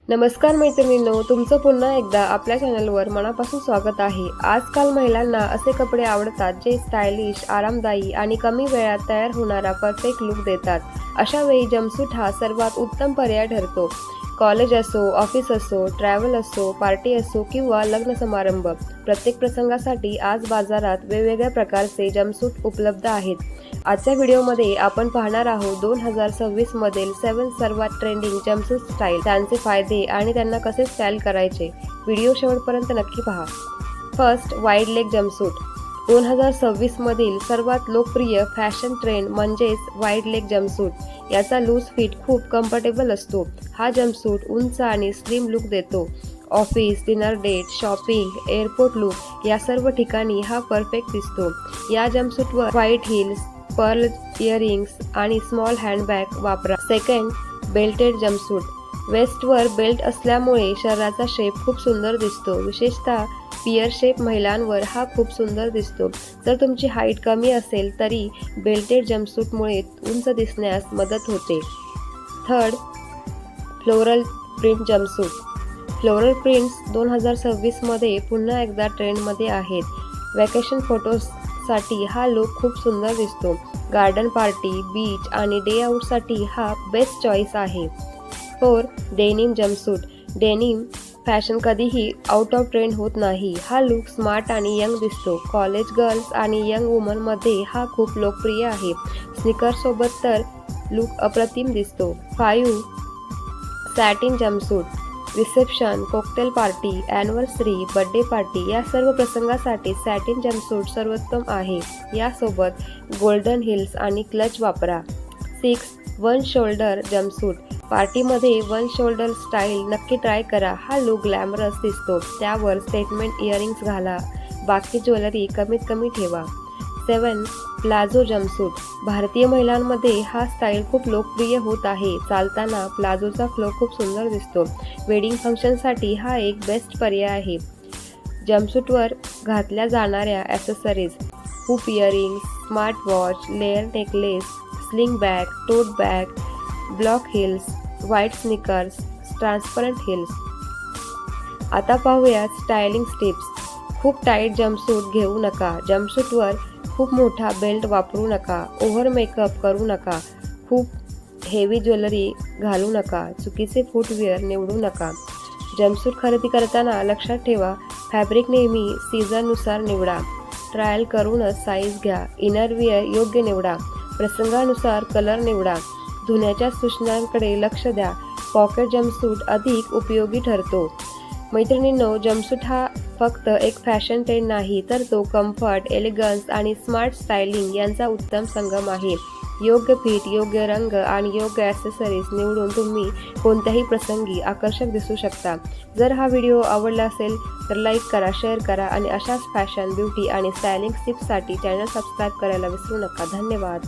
नमस्कार मैत्रिणींनो, तुमचं पुन्हा एकदा आपल्या चॅनलवर मनापासून स्वागत आहे। आजकाल महिलांना असे कपडे आवडतात जे स्टायलिश, आरामदायी आणि कमी वेळात तयार होणारा परफेक्ट लुक देतात। अशा वेळी जंपसूट हा सर्वात उत्तम पर्याय ठरतो। कॉलेज असो, ऑफिस असो, ट्रॅव्हल असो, पार्टी असो किंवा लग्न समारंभ, प्रत्येक प्रसंगासाठी आज बाजारात वेगवेगळ्या प्रकारचे जंपसूट उपलब्ध आहेत। आजच्या व्हिडिओमध्ये आपण पाहणार आहोत 2026 मधील 7 सर्वात ट्रेंडिंग जंपसूट स्टाईल, त्यांचे फायदे आणि त्यांना कसे स्टाईल करायचे। व्हिडिओ शेवटपर्यंत नक्की पहा। First, wide leg jumpsuit. 2026 मधील सर्वात लोकप्रिय फॅशन ट्रेंड म्हणजेच वाईड लेग जंपसूट। याचा लूज फिट खूप कम्फर्टेबल असतो। हा जंपसूट उंच आणि स्लिम लुक देतो। Office, dinner date, shopping, airport look या सर्व ठिकाणी हा परफेक्ट दिसतो। या जंपसूटवर व्हाईट हील्स, पर्ल इयरिंग्स आणि स्मॉल हँडबॅग वापरा। Second, belted jumpsuit. वेस्टवर बेल्ट असल्यामुळे शरीराचा शेप खूप सुंदर दिसतो। विशेषतः पियर शेप महिलांवर हा खूप सुंदर दिसतो। जर तुमची हाईट कमी असेल तरी बेल्टेड जंपसूटमुळे उंच दिसण्यास मदत होते। Third, floral print jumpsuit. Floral prints 2026 मध्ये पुन्हा एकदा ट्रेंडमध्ये आहेत। व्हॅकेशन फोटोसाठी हा लुक खूप सुंदर दिसतो। गार्डन पार्टी, बीच आणि डे आउटसाठी हा बेस्ट चॉईस आहे। Four, denim jumpsuit. Denim fashion कधीही आउट ऑफ ट्रेंड होत नाही। हा लुक स्मार्ट आणि यंग दिसतो। कॉलेज गर्ल्स आणि यंग वुमनमध्ये हा खूप लोकप्रिय आहे। स्निकर्ससोबत तर लुक अप्रतिम दिसतो। 5, satin jumpsuit. Reception, cocktail party, anniversary, birthday party या सर्व प्रसंगासाठी सॅटिन जंपसूट सर्वोत्तम आहे। यासोबत गोल्डन हिल्स आणि क्लच वापरा। 6, वन शोल्डर जंपसूट। पार्टीमध्ये वन शोल्डर स्टाईल नक्की ट्राय करा। हा लुक ग्लॅमरस दिसतो। त्यावर स्टेटमेंट इयरिंग्स घाला। बाकी ज्वेलरी कमीत कमी ठेवा। 7, प्लाझो जंपसूट। भारतीय महिलांमध्ये हा स्टाईल खूप लोकप्रिय होत आहे। चालताना प्लाझोचा फ्लो खूप सुंदर दिसतो। वेडिंग फंक्शनसाठी हा एक बेस्ट पर्याय आहे। जंपसूटवर घातल्या जाणाऱ्या accessories, hoop earrings, smart watch, layer necklace, sling bag, tote bag, block heels, white sneakers, transparent heels. आता पाहूया स्टायलिंग टिप्स। खूप टाईट जंपसूट घेऊ नका। जंपसूटवर खूप मोठा बेल्ट वापरू नका। ओव्हर मेकअप करू नका। खूप हेवी ज्वेलरी घालू नका। चुकीचे फूटवेअर निवडू नका। जंपसूट खरेदी करताना लक्षात ठेवा, फॅब्रिक नेहमी सीझननुसार निवडा। ट्रायल करूनच साईज घ्या। इनरवेअर योग्य निवडा। प्रसंगानुसार कलर निवडा। धुण्याच्या सूचनांकडे लक्ष द्या। पॉकेट जंपसूट अधिक उपयोगी ठरतो। मैत्रिणींनो, जंपसूट हा फक्त एक फॅशन ट्रेंड नाही, तर तो कम्फर्ट, एलिगन्स आणि स्मार्ट स्टायलिंग यांचा उत्तम संगम आहे। योग्य फिट, योग्य रंग आणि योग्य ॲक्सेसरीज निवडून तुम्ही कोणत्याही प्रसंगी आकर्षक दिसू शकता। जर हा व्हिडिओ आवडला असेल तर लाईक करा, शेअर करा आणि अशाच फॅशन, ब्युटी आणि स्टायलिंग टिप्ससाठी चॅनल सबस्क्राईब करायला विसरू नका। धन्यवाद।